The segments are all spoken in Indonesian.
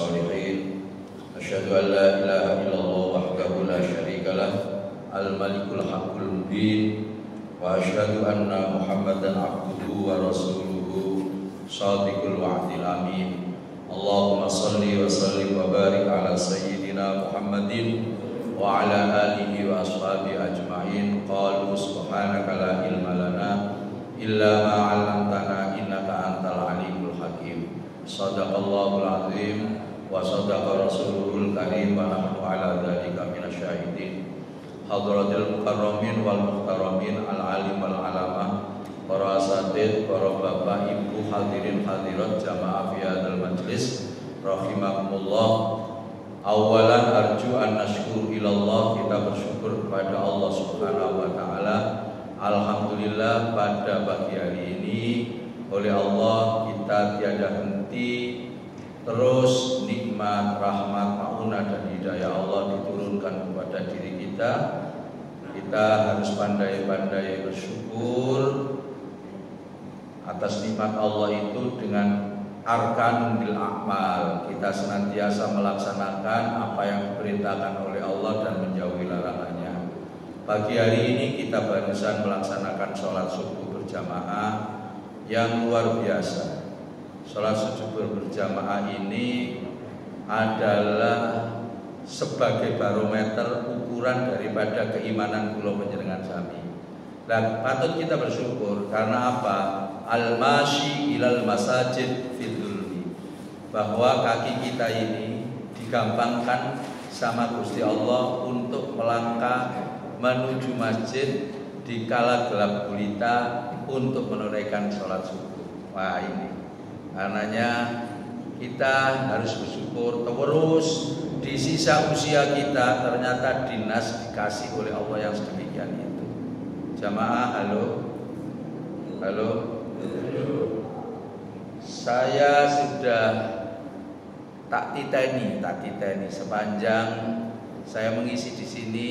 الصالحين أشهد أن لا إله إلا الله وحده لا شريك له الملك الحق المبين وأشهد أن محمدا عبده ورسوله صادق الوعد الأمين اللهم صل وسلم وبارك على سيدنا محمد وعلى آله وأصحابه أجمعين قالوا سبحانك لا علم لنا إلا ما علمتنا إنك أنت العليم الحكيم صدق الله العظيم وصدق رسوله الكريم ونحن على ذلك من الشاهدين حضرة المكرمين والمحترمين العالم والعلامة para asatidz, para bapak, ibu, hadirin hadirat jamaah fi hadzal majlis rahimakumullah. Awalan arju an nashkur ilallah, kita bersyukur kepada Allah Subhanahu wa taala. Alhamdulillah pada pagi hari ini oleh Allah kita tiada henti terus nikmat, rahmat, maunah dan hidayah Allah diturunkan kepada diri kita. Kita harus pandai-pandai bersyukur atas nikmat Allah itu dengan arkanun bil a'mal. Kita senantiasa melaksanakan apa yang diperintahkan oleh Allah dan menjauhi larangannya. Pagi hari ini kita barusan melaksanakan sholat subuh berjamaah yang luar biasa. Sholat subuh berjamaah ini adalah sebagai barometer ukuran daripada keimanan kula panjenengan sami. Dan patut kita bersyukur karena apa? Al-masyi ilal masajid fidulmi, bahwa kaki kita ini digampangkan sama Gusti Allah untuk melangkah menuju masjid di kala gelap gulita untuk menunaikan sholat subuh. Wah, ini karenanya kita harus bersyukur terus di sisa usia kita ternyata dinas dikasih oleh Allah yang sedemikian itu. Jamaah, halo. Saya sudah tak titeni sepanjang saya mengisi di sini,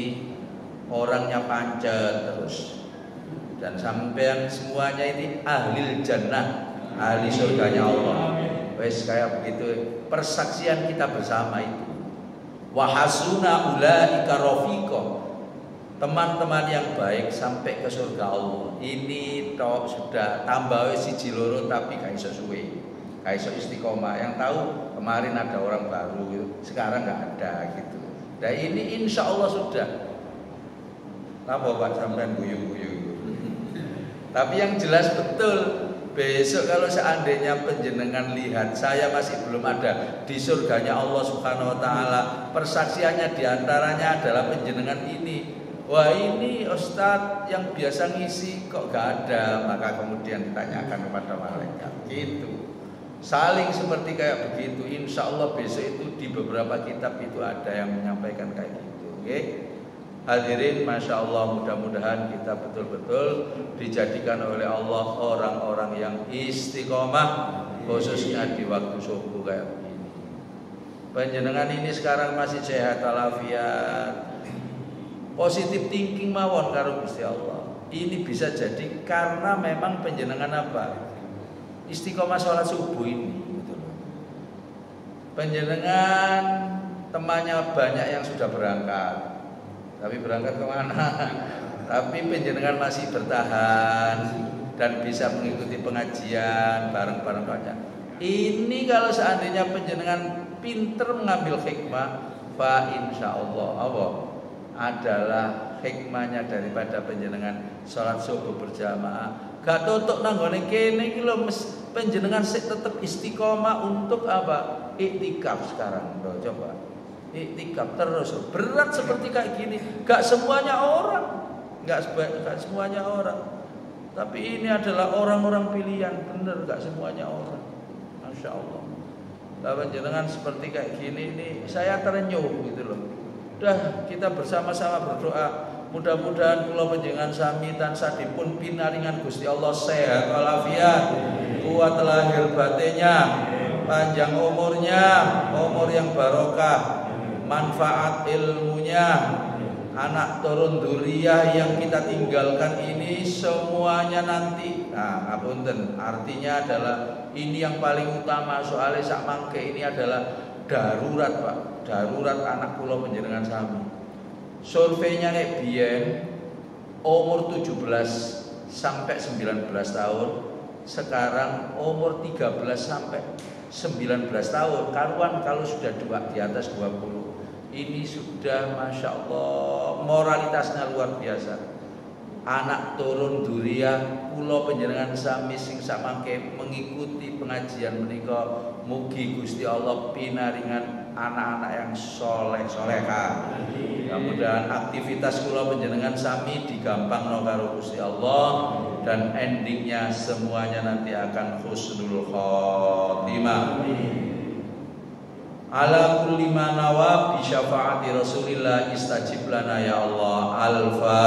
orangnya pancet terus. Dan sampean semuanya ini ahli jannah, ahli surganya Allah. Wes kayak begitu persaksian kita bersama itu. Wa hasuna ulaika rafiqa. Teman-teman yang baik sampai ke surga Allah. Ini toh sudah tambah siji loro tapi gak iso suwe. Gak iso istiqomah. Yang tahu kemarin ada orang baru, sekarang gak ada gitu. Dan ini insya Allah sudah. Apa Pak sampean guyu-guyu. Tapi yang jelas betul, besok kalau seandainya panjenengan lihat saya masih belum ada di surganya Allah Subhanahu wa taala, persaksiannya diantaranya adalah panjenengan ini. Wah, ini Ustadz yang biasa ngisi kok gak ada, maka kemudian ditanyakan kepada malaikat gitu. Saling seperti kayak begitu. Insya Allah besok itu di beberapa kitab itu ada yang menyampaikan kayak gitu. Oke? Hadirin, Masya Allah, mudah-mudahan kita betul-betul dijadikan oleh Allah orang-orang yang istiqomah, khususnya di waktu subuh kayak begini. Panjenengan ini sekarang masih sehat walafiat, positif thinking mawon karo Gusti Allah. Ini bisa jadi karena memang panjenengan apa? Istiqomah sholat subuh ini gitu loh. Panjenengan temannya banyak yang sudah berangkat. Tapi berangkat kemana? Tapi panjenengan masih bertahan dan bisa mengikuti pengajian bareng-bareng banyak. Ini kalau seandainya panjenengan pinter mengambil hikmah, fa insyaallah Allah adalah hikmahnya daripada panjenengan sholat subuh berjamaah. Gak tutuk nanggone kene iki lho panjenengan sik tetep istiqomah untuk apa? Iktikaf sekarang. Loh, coba. Iktikaf terus. Berat seperti kayak gini. Gak semuanya orang. Gak semuanya orang. Tapi ini adalah orang-orang pilihan. Bener, gak semuanya orang. Masya Allah. Lah panjenengan seperti kayak gini ini saya terenyuh gitu loh. Udah kita bersama-sama berdoa. Mudah-mudahan kula panjenengan sami tansah dipun pinaringan Gusti Allah sehat walafiat, kuat lahir batinnya, panjang umurnya, umur yang barokah, manfaat ilmunya, anak turun dzurriyyah yang kita tinggalkan ini semuanya nanti. Nah, ngapunten, artinya adalah ini yang paling utama soalnya sak mangke ini adalah darurat Pak, darurat anak kula panjenengan sami. Surveinya nek biyen umur 17 sampai 19 tahun, sekarang umur 13 sampai 19 tahun. Karuan kalau sudah di atas 20, ini sudah Masya Allah moralitasnya luar biasa. Anak turun duriah kula panjenengan sami sing samangke mengikuti pengajian menika, mugi Gusti Allah pinaringan anak-anak yang soleh solehah. Mudah-mudahan aktivitas kula panjenengan sami digampangno karo Gusti Allah, dan endingnya semuanya nanti akan husnul khotimah. Ala kulli ma nawa bi syafaati Rasulillah istajib lana ya Allah. Al-Fatihah.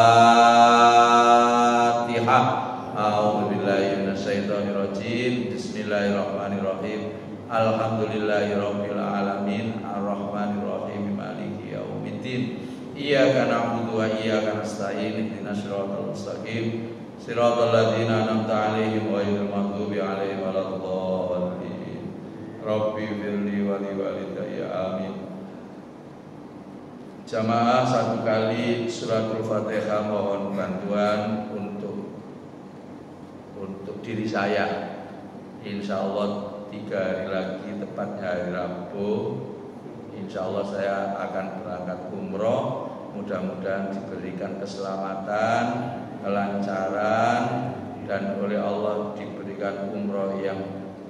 A'udzu billahi minasyaitonir rajim. Bismillahirrahmanirrahim. Alhamdulillahirabbil alamin. Arrahmanir rahim. Maliki yaumiddin. Iyyaka na'budu wa iyyaka nasta'in. Ihdinas siratal mustaqim. Siratal ladzina an'amta 'alaihim ghairil maghdubi 'alaihim waladdallin. Rabbi firli wa li walidayya amin. Jamaah satu kali suratul Fatihah, mohon bantuan untuk diri saya. Insya Allah 3 hari lagi, tepatnya hari Rabu, insya Allah saya akan berangkat umroh. Mudah-mudahan diberikan keselamatan, kelancaran, dan oleh Allah diberikan umroh yang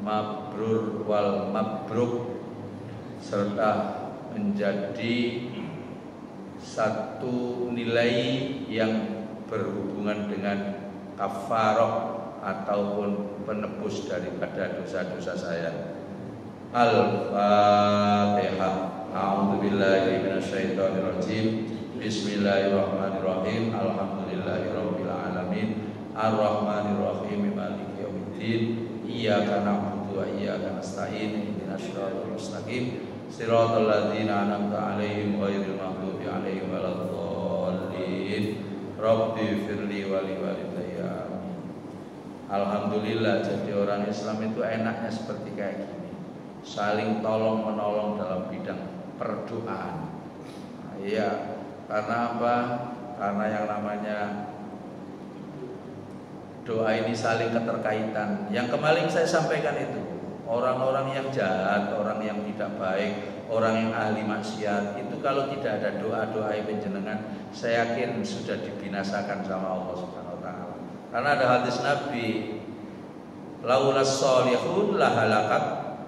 mabrur wal mabruk, serta menjadi satu nilai yang berhubungan dengan kafarah ataupun penebus daripada dosa-dosa saya. Al-Fatihah. A'udzubillahi minasyaitonirrajim. Bismillahirrahmanirrahim. Alhamdulillahirabbil alamin. Arrahmanirrahim. Maliki yaumiddin. Iyyaka na'budu wa iyyaka nasta'in. Ihdinas siratal mustaqim. Siratal ladzina an'amta 'alaihim ghairil maghdubi 'alaihim waladdallin. Rabbi firli wa li walidayya. Alhamdulillah, jadi orang Islam itu enaknya seperti kayak gini, saling tolong menolong dalam bidang perdoaan. Iya, karena apa? Karena yang namanya doa ini saling keterkaitan. Yang kemarin saya sampaikan itu, orang-orang yang jahat, orang yang tidak baik, orang yang ahli maksiat, itu kalau tidak ada doa-doa penjenengan, saya yakin sudah dibinasakan sama Allah Subhanahu wa taala. Karena ada hadis Nabi, laulas sholihun lahalakat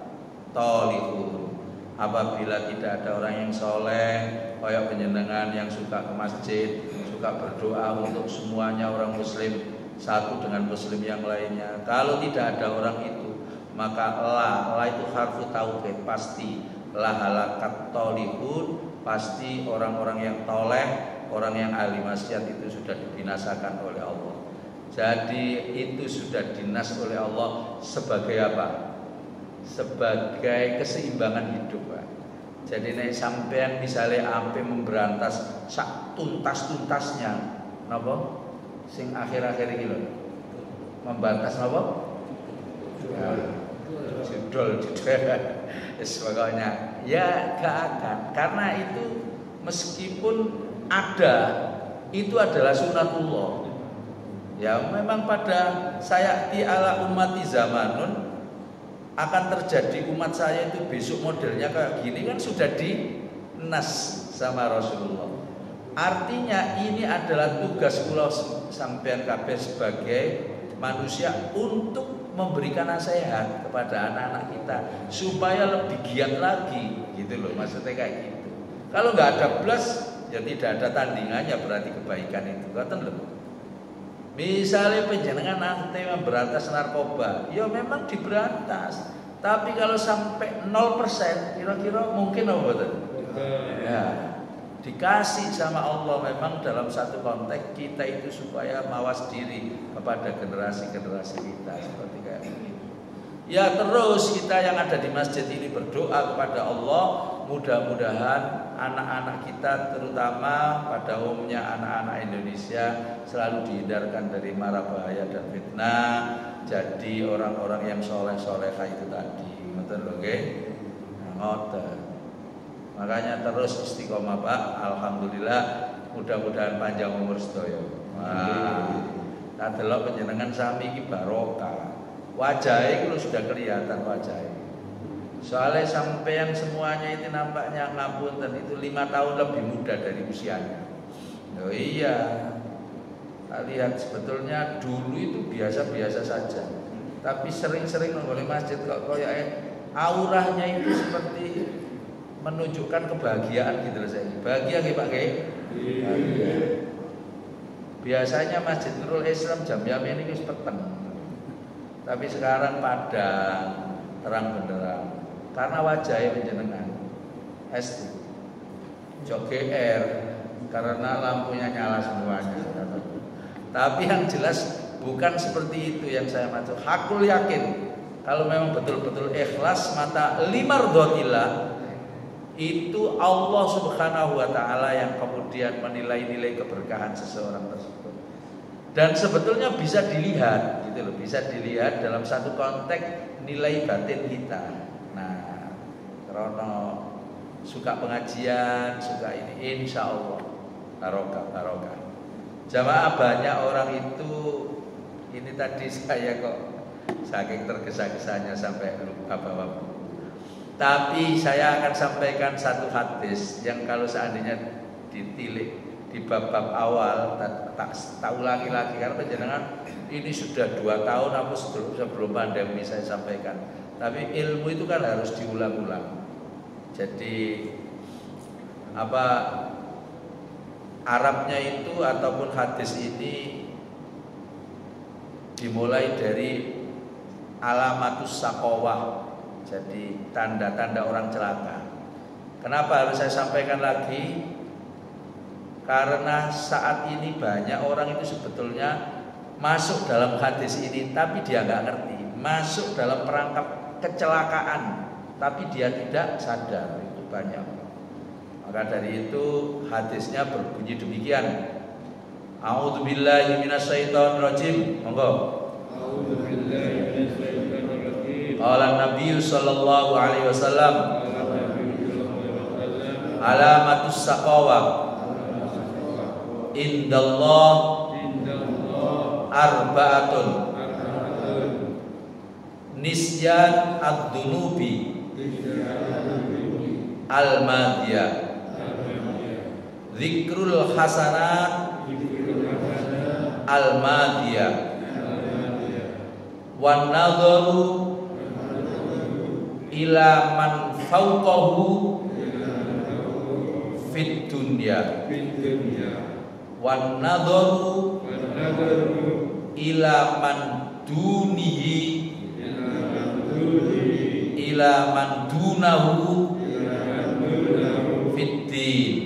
tolihun. Apabila tidak ada orang yang soleh, kayak penjenengan yang suka ke masjid, suka berdoa untuk semuanya orang muslim, satu dengan muslim yang lainnya. Kalau tidak ada orang itu, maka la itu harfu tauhid, pasti lahalakat tolihun, pasti orang-orang yang toleh, orang yang ahli maksiat itu sudah dibinasakan oleh Allah. Jadi itu sudah dinas oleh Allah sebagai apa? Sebagai keseimbangan hidup, Pak. Jadi nek sampean misalnya ampe memberantas sak tuntas-tuntasnya, napa? Sing akhir-akhir iki lho. Memberantas napa? Judul. Pokoknya ya gak akan, karena itu meskipun ada, itu adalah sunatullah. Ya memang pada sayati ala ummati zamanun, akan terjadi umat saya itu besok modelnya kayak gini, kan sudah dinas sama Rasulullah. Artinya ini adalah tugas kula sampean kabeh sebagai manusia untuk memberikan nasihat kepada anak-anak kita supaya lebih giat lagi, gitu loh, maksudnya kayak gitu. Kalau nggak ada plus, ya tidak ada tandingannya berarti kebaikan itu, ngoten lho. Misalnya penjenengan nanti memberantas narkoba, ya memang diberantas. Tapi kalau sampai 0%, kira-kira mungkin apa betul? Ya, dikasih sama Allah memang dalam satu konteks kita itu supaya mawas diri kepada generasi-generasi kita seperti kayak ini. Ya terus kita yang ada di masjid ini berdoa kepada Allah, mudah-mudahan anak-anak kita, terutama pada umumnya anak-anak Indonesia, selalu dihindarkan dari mara bahaya dan fitnah. Jadi orang-orang yang soleh-solehah itu tadi, ngoten lho nggih. Ngoten. Makanya terus istiqomah Pak. Alhamdulillah, mudah-mudahan panjang umur sedaya. Nah, delok panjenengan sami iki barokah. Wajahnya itu sudah kelihatan wajahnya. Soalnya sampean semuanya itu nampaknya ngapunten itu 5 tahun lebih muda dari usianya. Oh iya. Kita lihat sebetulnya dulu itu biasa-biasa saja. Tapi sering-sering nongol masjid kok kayak auranya itu seperti menunjukkan kebahagiaan gitu loh saya. Bahagia nggih Pak Kiai? Bahagia. Biasanya Masjid Nurul Islam jam-jam ini wis peteng. Tapi sekarang padang, terang benderang. Karena wajahnya panjenengan. SD. Jok GR karena lampunya nyala semuanya. Tapi yang jelas bukan seperti itu yang saya maksud. Hakul yakin kalau memang betul-betul ikhlas mata limardhatillah, itu Allah Subhanahu wa taala yang kemudian menilai-nilai keberkahan seseorang tersebut. Dan sebetulnya bisa dilihat gitu loh, bisa dilihat dalam satu konteks nilai batin kita. Nah, karena suka pengajian, suka ini, insya Allah barokah. Jamaah banyak orang itu, ini tadi saya kok saking tergesa-gesanya sampai lupa bawa buku. Tapi saya akan sampaikan satu hadis yang kalau seandainya ditilik di bab-bab awal tak ulangi lagi karena penjenengan ini sudah 2 tahun aku sebelum pandemi saya sampaikan. Tapi ilmu itu kan harus diulang-ulang. Jadi apa Arabnya itu ataupun hadis ini dimulai dari alamatus saqawah. Jadi tanda-tanda orang celaka. Kenapa harus saya sampaikan lagi? Karena saat ini banyak orang itu sebetulnya masuk dalam hadis ini tapi dia nggak ngerti, masuk dalam perangkap kecelakaan tapi dia tidak sadar, itu banyak. Maka dari itu hadisnya berbunyi demikian. A'udzubillahi minasyaitonirrajim. Monggo. A'udzubillahi minasyaitonirrajim. Qala Nabi sallallahu alaihi wasallam alamatus saqawah indallah arba'atun nisyan ad-dunubi al-madiyah zikrul hasanat al-madiyah wan nadharu ila man fawqahu fid dunya wan nadharu ila man dunihi ila man dunahu fid din.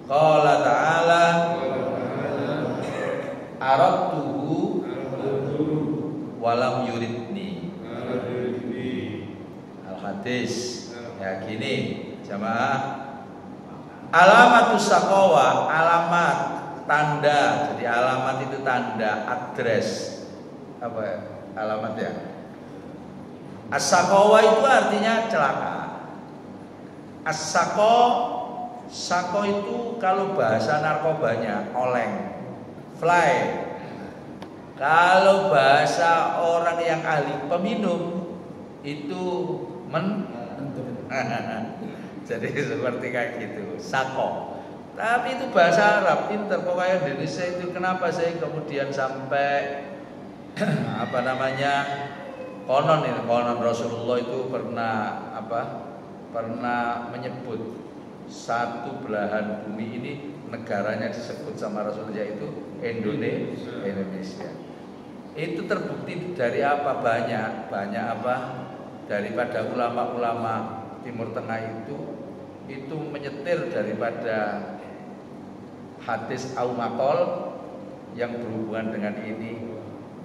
Qala ta'ala aradtuhu walam yuridni. Al-hadis ya gini jamaah. Alamatus saqawa, alamat, tanda. Jadi alamat itu tanda, address. Apa ya? Alamat ya. As-saqawa itu artinya celaka. Sako itu kalau bahasa narkobanya oleng, fly. Kalau bahasa orang yang ahli peminum itu jadi seperti kayak gitu, sako. Tapi itu bahasa Arab, pinter pokoknya Indonesia itu. Kenapa saya kemudian sampai apa namanya konon Rasulullah itu pernah menyebut satu belahan bumi ini negaranya disebut sama Rasulullah yaitu Indonesia. Itu terbukti dari apa? Banyak apa daripada ulama-ulama Timur Tengah itu menyetir daripada hadis au maqal yang berhubungan dengan ini,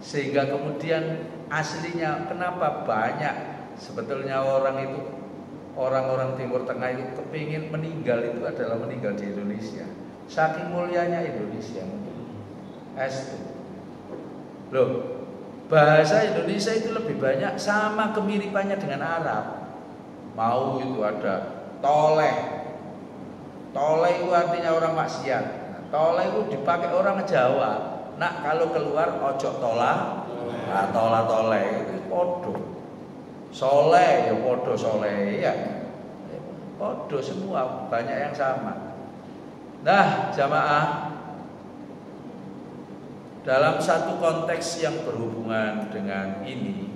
sehingga kemudian aslinya kenapa banyak sebetulnya orang-orang Timur Tengah itu kepingin meninggal itu adalah meninggal di Indonesia, saking mulianya Indonesia. Loh, bahasa Indonesia itu lebih banyak sama kemiripannya dengan Arab. Mau itu ada toleh. Toleh itu artinya orang maksiat. Nah, toleh itu dipakai orang Jawa. Nak kalau keluar ojo tolah, nah, tolah toleh itu podo. Soleh ya podo soleh ya. Podo semua, banyak yang sama. Nah, jamaah, dalam satu konteks yang berhubungan dengan ini,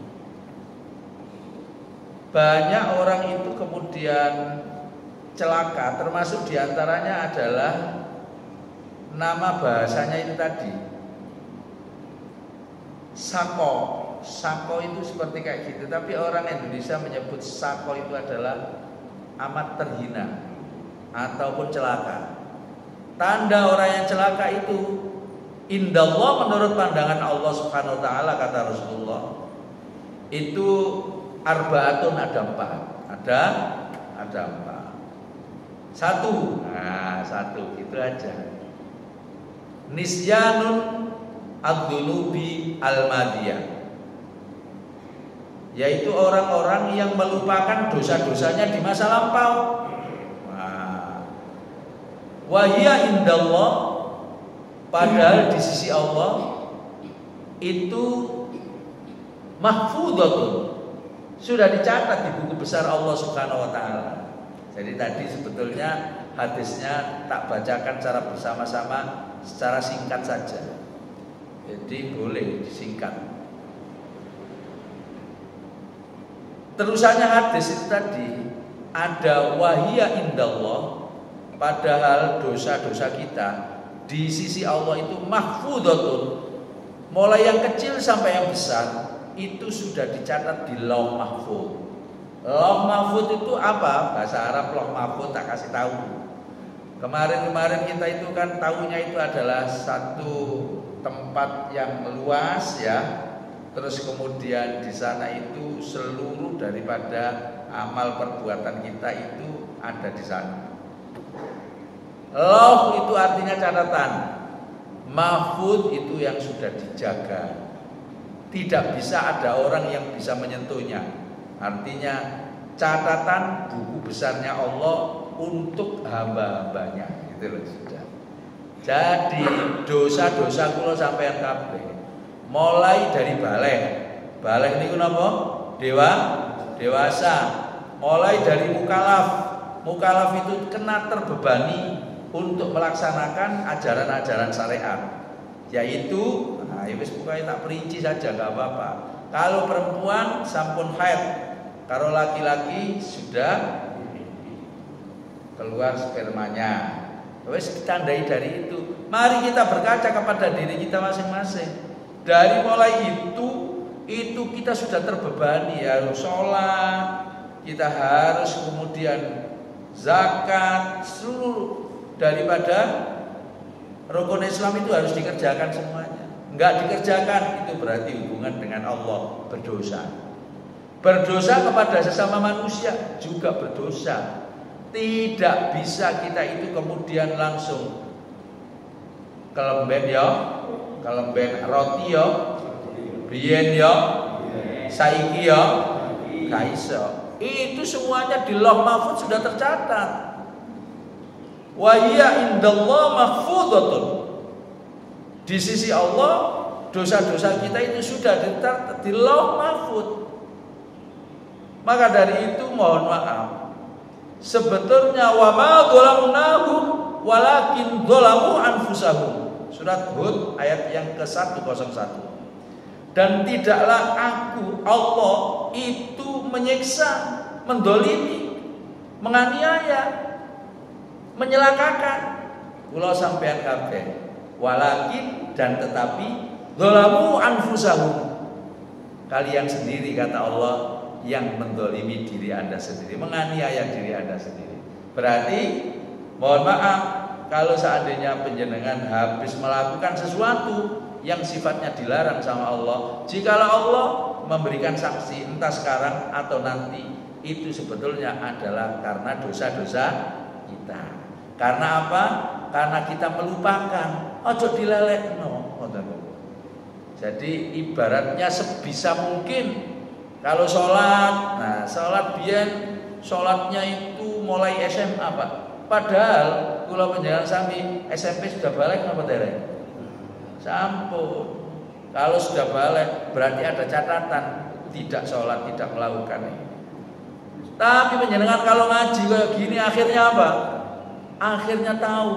banyak orang itu kemudian celaka, termasuk diantaranya adalah nama bahasanya itu tadi, sako. Sako itu seperti kayak gitu, tapi orang Indonesia menyebut sako itu adalah amat terhina ataupun celaka. Tanda orang yang celaka itu indallah, menurut pandangan Allah Subhanahu wa taala, kata Rasulullah, itu arbaatun, ada empat. Ada empat. Satu, nah satu itu aja. Nisyanun ad-dunubi al-madiyah, yaitu orang-orang yang melupakan dosa-dosanya di masa lampau. Wahia indallah, padahal di sisi Allah itu mahfudhatun, sudah dicatat di buku besar Allah Subhanahu wa taala. Jadi tadi sebetulnya hadisnya tak bacakan secara bersama-sama, secara singkat saja. Jadi boleh disingkat. Terusannya hadis itu tadi ada wahia indallah, padahal dosa-dosa kita di sisi Allah itu mahfudhatun, mulai yang kecil sampai yang besar itu sudah dicatat di Lauh Mahfuz. Lauh Mahfuz itu apa? Bahasa Arab Lauh Mahfuz tak kasih tahu. Kemarin kita itu kan tahunya itu adalah satu tempat yang luas ya. Terus kemudian di sana itu seluruh daripada amal perbuatan kita itu ada di sana. Lauh itu artinya catatan. Mahfuz itu yang sudah dijaga. Tidak bisa ada orang yang bisa menyentuhnya. Artinya catatan buku besarnya Allah untuk hamba-hambanya. Gitu loh sudah. Jadi dosa-dosa kula sampeyan kabeh. Mulai dari balik ini napa? Dewasa. Mulai dari mukallaf itu kena terbebani untuk melaksanakan ajaran-ajaran syariat, yaitu nah wis pokoke tak perinci saja enggak apa-apa. Kalau perempuan sampun haid, kalau laki-laki sudah keluar spermanya. Wis ditandai dari itu. Mari kita berkaca kepada diri kita masing-masing. Dari mulai itu kita sudah terbebani, harus sholat, kita harus kemudian zakat, seluruh daripada rukun Islam itu harus dikerjakan semuanya. Enggak dikerjakan itu berarti hubungan dengan Allah berdosa. Berdosa kepada sesama manusia juga berdosa. Tidak bisa kita itu kemudian langsung kelemben ya, kelemben roti ya, biyen ya, saiki ya, kaiso. Itu semuanya di Lauh Mahfuz sudah tercatat. Wa hiya indallah mahfudhatun. Di sisi Allah dosa-dosa kita itu sudah tercatat di Lauh Mahfuz. Maka dari itu mohon maaf, sebetulnya wa ma dhalamnahum walakin dhalamu anfusahum. Surat Hud ayat yang ke-101. Dan tidaklah aku Allah itu menyiksa, mendolimi, menganiaya, menyelakakan kula sampean kabeh. Walakin dan tetapi dhalamu anfusahum, kalian sendiri kata Allah yang mendolimi diri Anda sendiri, menganiaya diri Anda sendiri. Berarti mohon maaf kalau seandainya penjenengan habis melakukan sesuatu yang sifatnya dilarang sama Allah, jikalau Allah memberikan sanksi entah sekarang atau nanti, itu sebetulnya adalah karena dosa-dosa kita. Karena apa? Karena kita melupakan. Ojo dilelekno. Jadi ibaratnya sebisa mungkin kalau sholat, nah sholat biyen sholatnya itu mulai SMA Pak. Padahal kula panjenengan sami SMP sudah balik napa dereng? Sampun. Kalau sudah balik berarti ada catatan tidak sholat, tidak melakukan ini. Tapi panjenengan kalau ngaji kayak gini akhirnya apa? Akhirnya tahu.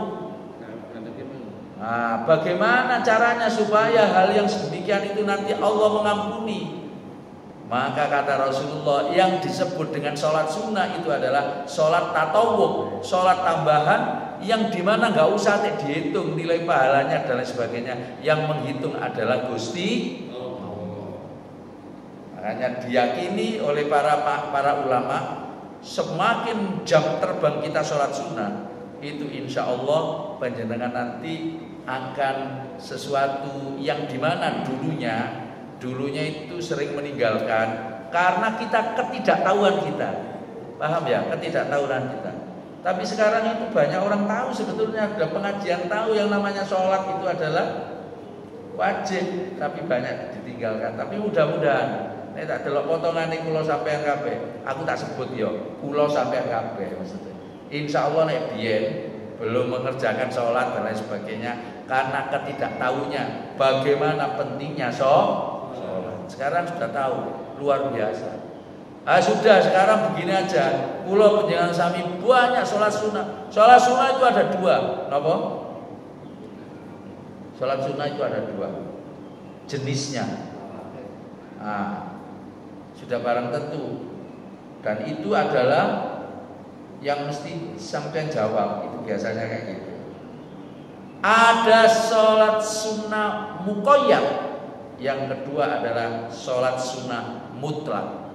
Nah, bagaimana caranya supaya hal yang sedemikian itu nanti Allah mengampuni? Maka kata Rasulullah, yang disebut dengan sholat sunnah itu adalah sholat tatawuk, sholat tambahan yang dimana nggak usah dihitung nilai pahalanya dan lain sebagainya. Yang menghitung adalah Gusti Allah. Makanya diyakini oleh para ulama, semakin jam terbang kita sholat sunnah, itu insya Allah panjenengan nanti akan sesuatu yang dimana dulunya itu sering meninggalkan karena kita ketidaktahuan kita, paham ya, ketidaktahuan kita. Tapi sekarang itu banyak orang tahu sebetulnya, ada pengajian tahu yang namanya sholat itu adalah wajib, tapi banyak ditinggalkan. Tapi mudah-mudahan ini tak delok potongan ini kulo sampean kabeh, aku tak sebut yo, kulo sampean kabeh maksudnya. Insya Allah nek biyen belum mengerjakan sholat dan lain sebagainya karena ketidaktahunya bagaimana pentingnya sholat. Sekarang sudah tahu, luar biasa. Sudah sekarang begini aja, pulau penjangan sami banyak sholat sunnah. Sholat sunnah itu ada dua, kenapa? Sholat sunnah itu ada dua jenisnya. Sudah barang tentu, dan itu adalah yang mesti sampean jawab, itu biasanya kayak gitu. Ada sholat sunnah muqayyad, yang kedua adalah sholat sunnah mutlak.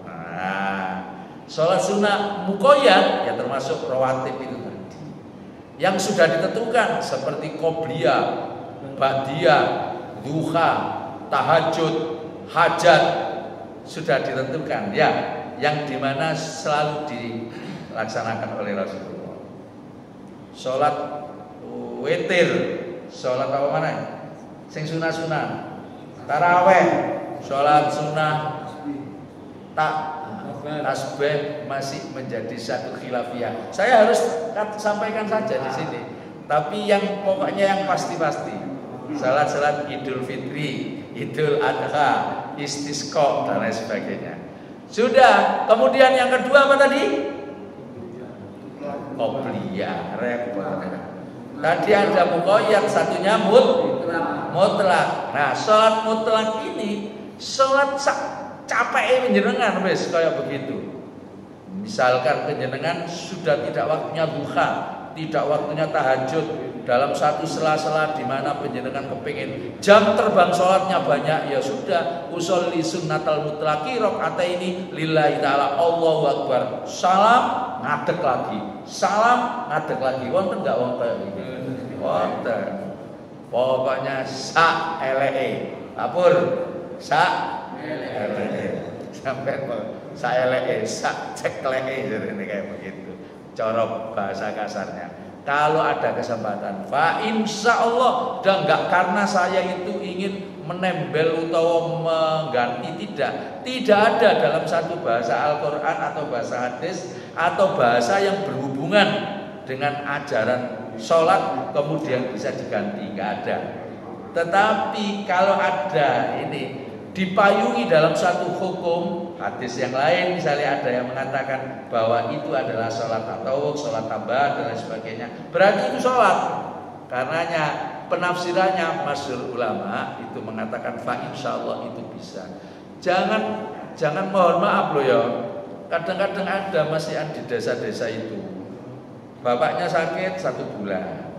Sholat sunnah muqayyad ya termasuk rawatib itu tadi, yang sudah ditentukan seperti qobliyah, ba'diyah, duha, tahajud, hajat, sudah ditentukan ya, yang dimana selalu dilaksanakan oleh Rasulullah. Sholat witir, sholat apa mana? Sing sunah-sunah, taraweh, sholat sunnah, tasbih masih menjadi satu khilafiyah. Saya harus sampaikan saja di sini. Tapi yang pokoknya yang pasti-pasti, salat Idul Fitri, Idul Adha, Istisqa dan lain sebagainya. Sudah. Kemudian yang kedua apa tadi? Qobliyah, repot. Tadi ada muqayyad, satunya mutlak. Nah, salat mutlak ini salat capek menjenengan wis kayak begitu. Misalkan penjenengan sudah tidak waktunya duha, tidak waktunya tahajud, dalam satu sela-sela di mana penjenengan kepingin jam terbang sholatnya banyak, ya sudah, usolli sunnatal mutlaqi rakaataini lillahi ta'ala, Allahu akbar, salam ngadeg lagi, salam ngadeg lagi. Wonten enggak wong kayak gitu? Wonten. Pokoknya sak eleke. Lapor. Sak eleke. Sampai sak eleke, sak cekleke, ini kayak begitu. Cara bahasa kasarnya. Kalau ada kesempatan, fa insya Allah, dan enggak karena saya itu ingin menembel atau mengganti, tidak ada dalam satu bahasa Al-Quran atau bahasa hadis atau bahasa yang berhubungan dengan ajaran sholat kemudian bisa diganti, enggak ada. Tetapi kalau ada ini dipayungi dalam satu hukum hadis yang lain, misalnya ada yang mengatakan bahwa itu adalah sholat tatawuk, sholat tambahan dan lain sebagainya, berarti itu sholat. Karenanya penafsirannya masyhur ulama itu mengatakan fa insyaallah itu bisa. Jangan mohon maaf loh ya, kadang-kadang ada masih di desa-desa itu bapaknya sakit 1 bulan,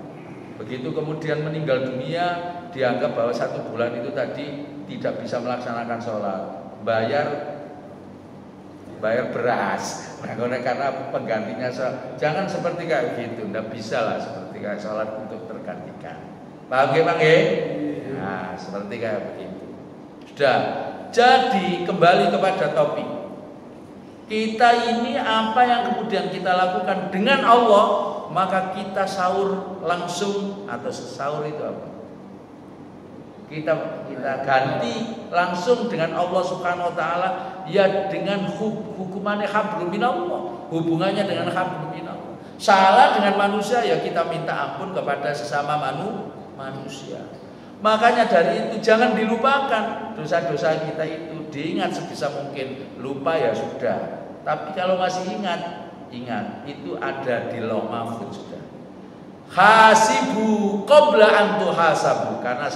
begitu kemudian meninggal dunia, dianggap bahwa 1 bulan itu tadi tidak bisa melaksanakan sholat, bayar beras. Nah, karena penggantinya jangan seperti kayak gitu, tidak bisa lah seperti kayak sholat untuk tergantikan. Paham ya Bang? Nah, seperti kayak begitu. Sudah. Jadi kembali kepada topik. Kita ini apa yang kemudian kita lakukan dengan Allah, maka kita sahur langsung, atau sahur itu apa? Kita ganti langsung dengan Allah Subhanahu wa taala, ya dengan hukumannya hablum minallah, hubungannya dengan hablum minallah. Salah dengan manusia ya kita minta ampun kepada sesama manusia. Makanya dari itu jangan dilupakan dosa-dosa kita itu, diingat sebisa mungkin. Lupa ya sudah. Tapi kalau masih ingat itu ada di lauh mahfuz sudah. Hasibu qabla an tuhasabu, karena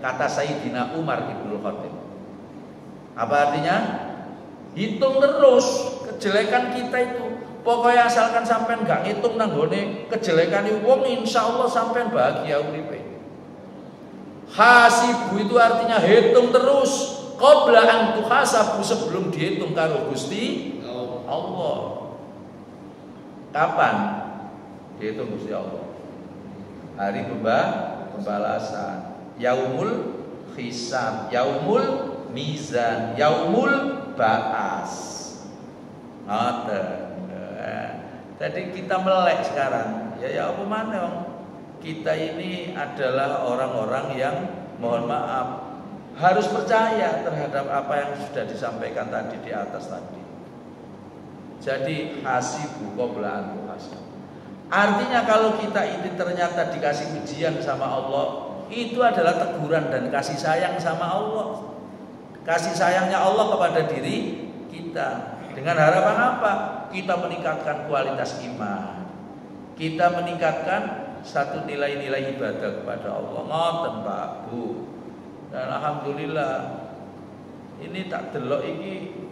kata Sayyidina Umar Ibnul Khattab. Apa artinya? Hitung terus kejelekan kita itu. Pokoknya asalkan sampean gak ngitung nanggone kejelekan wong, insyaallah sampean bahagia uripe. Hasibu itu artinya hitung terus qabla an tuhasabu, sebelum dihitung karo Gusti Allah. Kapan dihitung Gusti Allah? Hari pembalasan, yaumul hisab, yaumul mizan, yaumul ba'as. Ngoten. Tadi kita melek sekarang. Ya apa mana Om? Kita ini adalah orang-orang yang mohon maaf harus percaya terhadap apa yang sudah disampaikan tadi di atas tadi. Jadi hasibu qabla an tuhasab. Artinya kalau kita ini ternyata dikasih ujian sama Allah, itu adalah teguran dan kasih sayang sama Allah. Kasih sayangnya Allah kepada diri kita. Dengan harapan apa? Kita meningkatkan kualitas iman. Kita meningkatkan satu nilai-nilai ibadah kepada Allah. Ngoten Pak Bu. Dan alhamdulillah ini tak delok iki,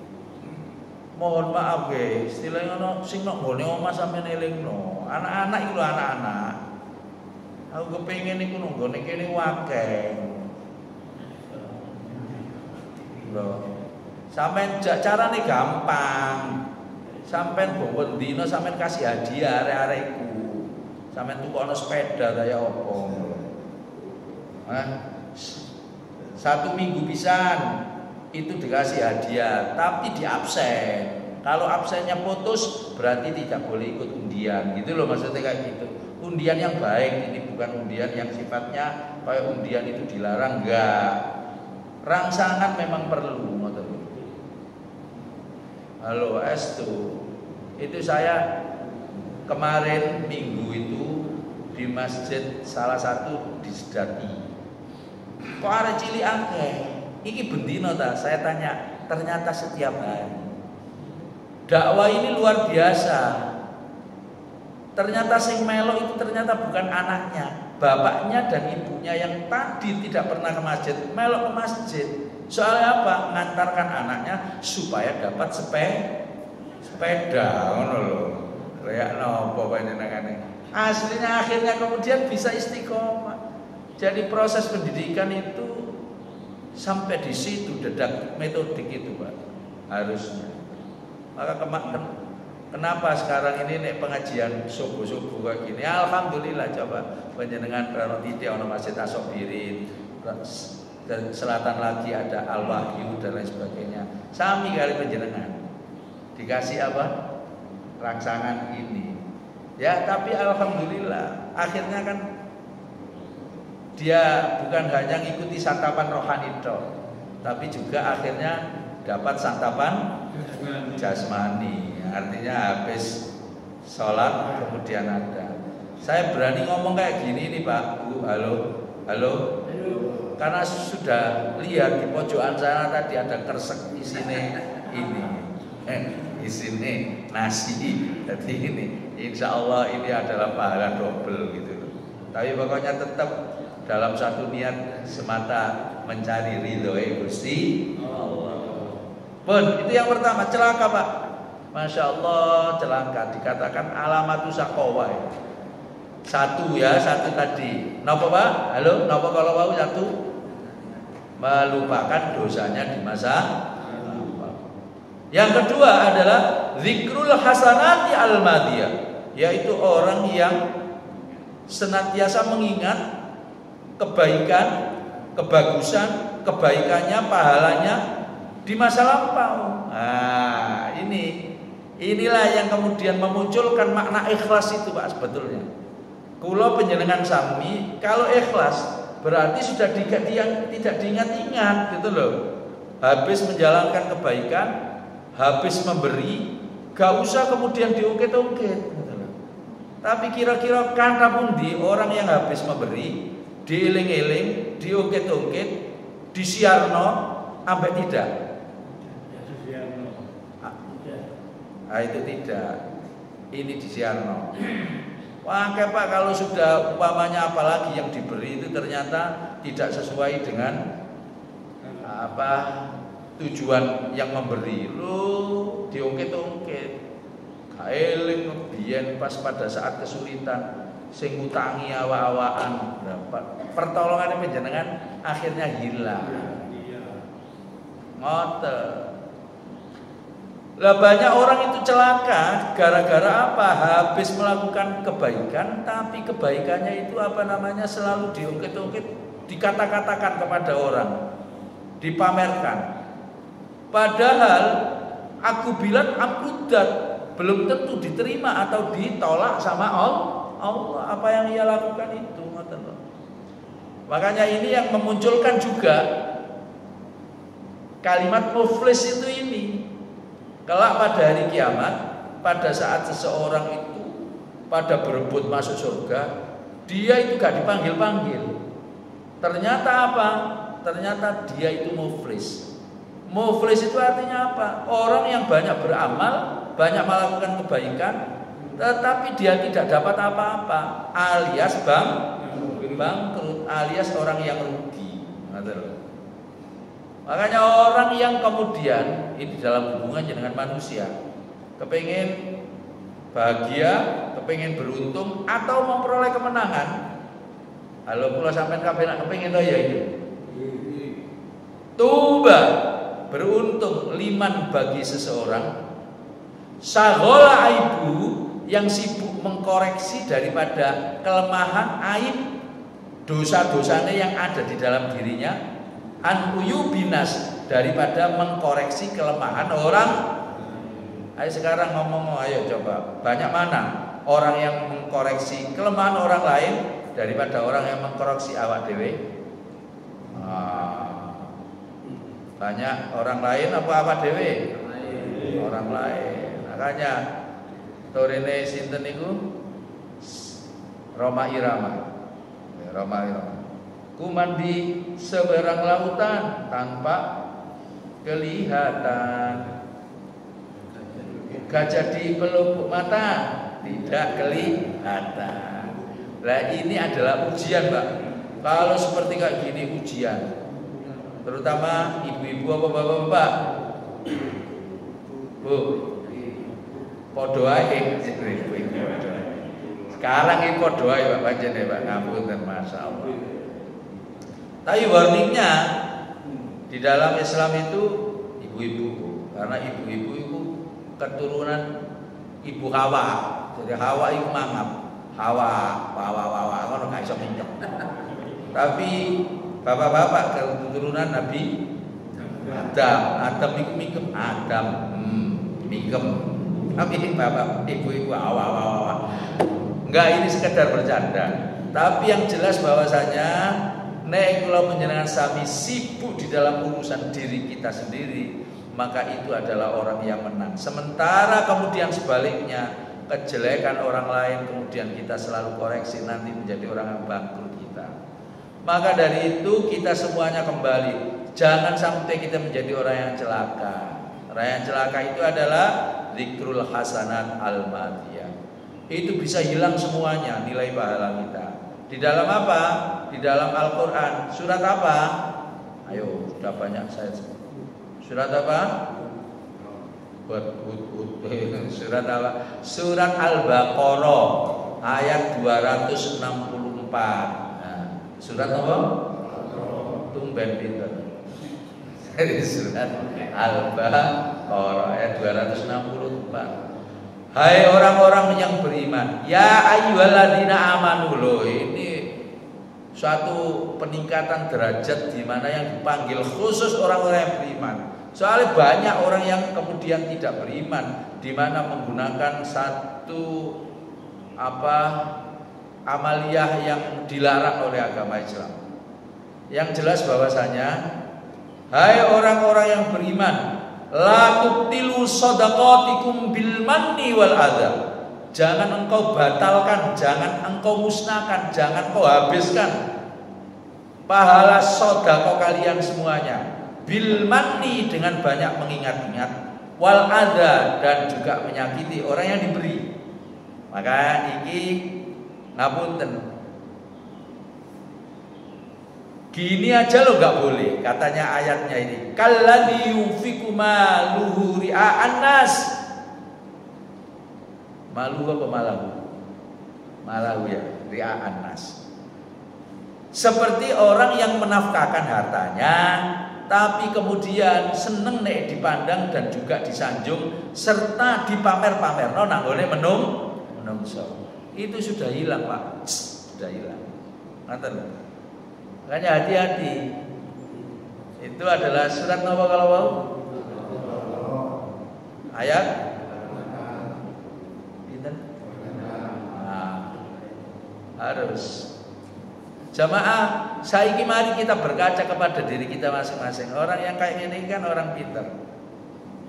mohon maaf guys, istilahnya ono sing nok nggone omah sampeyan elingno. Anak-anak iki lho, anak-anak. Aku kepengin iku nggone kene wakeh. Lho. Sampeyan carane gampang. Sampeyan bobo dino sampeyan kasih hadiah arek-arek iku. Sampeyan tukokno sepeda kaya opo. Satu minggu pisan itu dikasih hadiah, tapi di absen. Kalau absennya putus berarti tidak boleh ikut undian, gitu loh maksudnya kayak gitu. Undian yang baik, ini bukan undian yang sifatnya kayak undian itu dilarang, enggak. Rangsangan memang perlu. Halo Estu, itu saya kemarin minggu itu di masjid salah satu di Sedati. Kok ada cili akeh? Iki bendino ta? Saya tanya, ternyata setiap hari. Dakwah ini luar biasa. Ternyata sing melo itu ternyata bukan anaknya, bapaknya dan ibunya yang tadi tidak pernah ke masjid, melo ke masjid. Soalnya apa? Ngantarkan anaknya supaya dapat sepeda, ngono lho. Kayak nopo panjenengane. Aslinya akhirnya kemudian bisa istiqomah. Jadi proses pendidikan itu sampai di situ dedak metodik itu Pak, harusnya. Maka kenapa sekarang ini nek pengajian subuh-subuh kayak gini? Alhamdulillah coba panjenengan Rano Titi ana Masjid Asobirin. Dan selatan lagi ada Al-Wahyu dan lain sebagainya. Sami kali panjenengan dikasih apa? Rangsangan ini. Ya, tapi alhamdulillah akhirnya kan dia bukan hanya ngikuti santapan rohani toh, tapi juga akhirnya dapat santapan jasmani. Artinya habis sholat kemudian ada. Saya berani ngomong kayak gini nih Pak, Bu, halo. Karena sudah lihat di pojokan sana tadi ada kresek isine ini, isine nasi. Jadi ini, insya Allah ini adalah pahala double gitu. Tapi pokoknya tetap dalam satu niat semata mencari ridho Gusti Allah. Pun itu yang pertama, celaka Pak. Masya Allah celaka, dikatakan alamatu saqawa. Satu tadi. Napa Pak? Halo, napa kalau mau satu? Melupakan dosanya di masa lampau. Yang kedua adalah zikrul hasanati al-madiyah, yaitu orang yang senantiasa mengingat kebaikan, kebagusan, kebaikannya, pahalanya di masa lampau. Nah, inilah yang kemudian memunculkan makna ikhlas itu Pak sebetulnya. Kula panjenengan sami kalau ikhlas berarti sudah tidak diingat-ingat gitu loh. Habis menjalankan kebaikan, habis memberi, gak usah kemudian diungkit-ungkit gitu loh. Tapi kira-kira kata pundi orang yang habis memberi, dieling-eling, diungkit-ungkit, disiarno, ambek tidak? Ah, itu tidak. Ini disiarno. Wah, Pak, kalau sudah umpamanya apalagi yang diberi itu ternyata tidak sesuai dengan apa tujuan yang memberi, lu diungkit-ungkit, kaeling biyen pas pada saat kesulitan sing ngutangi awak-awakan dapat pertolongan panjenengan akhirnya hilang. Ngoten. Lah banyak orang itu celaka gara-gara apa? Habis melakukan kebaikan, tapi kebaikannya itu apa namanya selalu diungkit-ungkit, dikata-katakan kepada orang, dipamerkan. Padahal aku bilang amrudat belum tentu diterima atau ditolak sama Allah apa yang ia lakukan itu. Makanya ini yang memunculkan juga kalimat muflis itu ini. Kelak pada hari kiamat, pada saat seseorang itu pada berebut masuk surga, dia itu gak dipanggil-panggil. Ternyata apa? Ternyata dia itu muflis. Muflis itu artinya apa? Orang yang banyak beramal, banyak melakukan kebaikan, tetapi dia tidak dapat apa-apa, alias bangkrut, alias orang yang rugi. Makanya orang yang kemudian ini dalam hubungannya dengan manusia, kepengen bahagia, kepengen beruntung atau memperoleh kemenangan. Halo kula sampean kabeh nak kepengen to ya ini. Tuba beruntung liman bagi seseorang sagola aibu yang sibuk mengkoreksi daripada kelemahan aib dosa-dosanya yang ada di dalam dirinya, an binas daripada mengkoreksi kelemahan orang. Ayo sekarang ngomong, ayo coba banyak mana orang yang mengkoreksi kelemahan orang lain daripada orang yang mengkoreksi awak dewe? Banyak orang lain apa awak dewe? Orang lain. Makanya torene sinten niku Roma Irama. Kuman di seberang lautan tanpa kelihatan, gajah di pelupuk mata tidak kelihatan. Nah ini adalah ujian, Pak. Kalau seperti kayak gini ujian, terutama ibu-ibu apa bapak-bapak, Bu, podo ae. Sekarang ini podo ae Pak panjenengan Pak, ngapunten masyaallah. Tapi warningnya di dalam Islam itu ibu-ibu, karena ibu-ibu itu keturunan ibu Hawa. Jadi Hawa itu mangap, Hawa, ngono gak iso minjem. Tapi bapak-bapak keturunan Nabi Adam itu mikem Adam, mikem. Tapi bapak ibu-ibu Hawa. Enggak, ini sekedar bercanda. Tapi yang jelas bahwasanya nek kula panjenengan sami sibuk di dalam urusan diri kita sendiri, maka itu adalah orang yang menang. Sementara kemudian sebaliknya, kejelekan orang lain kemudian kita selalu koreksi, nanti menjadi orang yang bangkrut kita. Maka dari itu kita semuanya kembali, jangan sampai kita menjadi orang yang celaka. Orang yang celaka itu adalah zikrul hasanat al-madiyah. Itu bisa hilang semuanya nilai pahala kita. Di dalam apa? Di dalam Al-Quran. Surat apa? Ayo, sudah banyak saya. Surat apa? Surat apa? Surat Al-Baqarah ayat 264. Nah, surat apa? Tumben pinter. Surat Al-Baqarah ayat 264. Hai orang-orang yang beriman, ya ayyuhalladzina amanu, loh ini suatu peningkatan derajat di mana yang dipanggil khusus orang-orang yang beriman. Soalnya banyak orang yang kemudian tidak beriman, di mana menggunakan satu amaliyah yang dilarang oleh agama Islam. Yang jelas bahwasanya, hai orang-orang yang beriman, la tubtilu shadaqatikum bil manni wal adha. Jangan engkau batalkan, jangan engkau musnahkan, jangan engkau habiskan pahala sedekah kalian semuanya. Bil manni, dengan banyak mengingat-ingat, wal adza, dan juga menyakiti orang yang diberi. Maka iki ngapunten. Gini aja lo nggak boleh, katanya ayatnya ini. Kalladzi yunfiqu maluhu ria'an nas. Malu apa malahu? Malahu ya, ria'an nas. Seperti orang yang menafkahkan hartanya, tapi kemudian seneng nek dipandang dan juga disanjung serta dipamer-pamer. No nanggone menungso. Itu sudah hilang, Pak. Sudah hilang. Ngaten. Makanya hati-hati. Itu adalah surat apa kalau mau? Ayat harus jamaah. Saiki mari kita berkaca kepada diri kita masing-masing. Orang yang kayak ini kan orang pintar.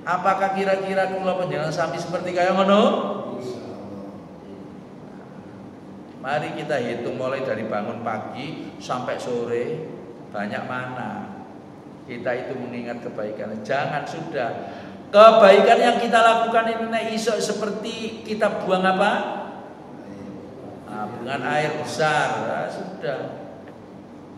Apakah kira-kira kula panjenengan sami seperti kaya ngono? Mari kita hitung mulai dari bangun pagi sampai sore, banyak mana kita itu mengingat kebaikan. Jangan sudah kebaikan yang kita lakukan ini iso seperti kita buang apa? Dengan air besar. Nah, sudah.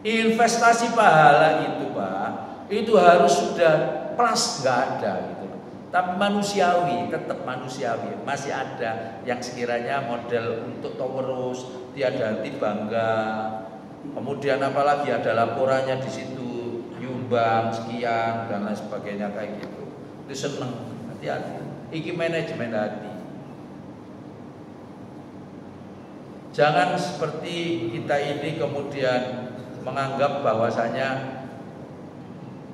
Investasi pahala itu, Pak, itu harus sudah plus, nggak ada gitu. Tapi manusiawi, tetap manusiawi. Masih ada yang sekiranya model untuk terus tiada henti bangga. Kemudian apalagi ada laporannya di situ, nyumbang sekian dan lain sebagainya kayak gitu. Itu seneng. Hati-hati. Iki manajemen hati. Jangan seperti kita ini kemudian menganggap bahwasanya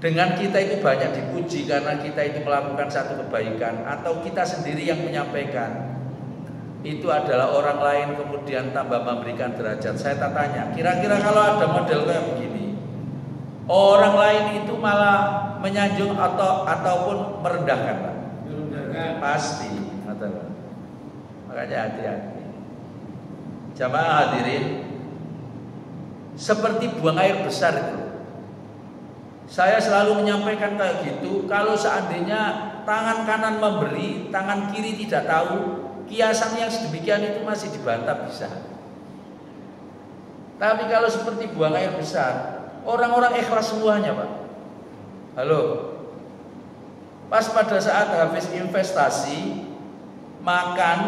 dengan kita itu banyak dipuji karena kita itu melakukan satu kebaikan, atau kita sendiri yang menyampaikan itu adalah orang lain kemudian tambah memberikan derajat. Saya tanya, kira-kira kalau ada model kayak begini, orang lain itu malah menyanjung ataupun merendahkan, Pak? Pasti. Makanya hati-hati. Jamaah hadirin, seperti buang air besar itu. Saya selalu menyampaikan kayak gitu. Kalau seandainya tangan kanan memberi, tangan kiri tidak tahu, kiasan yang sedemikian itu masih dibantah bisa. Tapi kalau seperti buang air besar, orang-orang ikhlas semuanya, Pak. Halo. Pas pada saat habis investasi, makan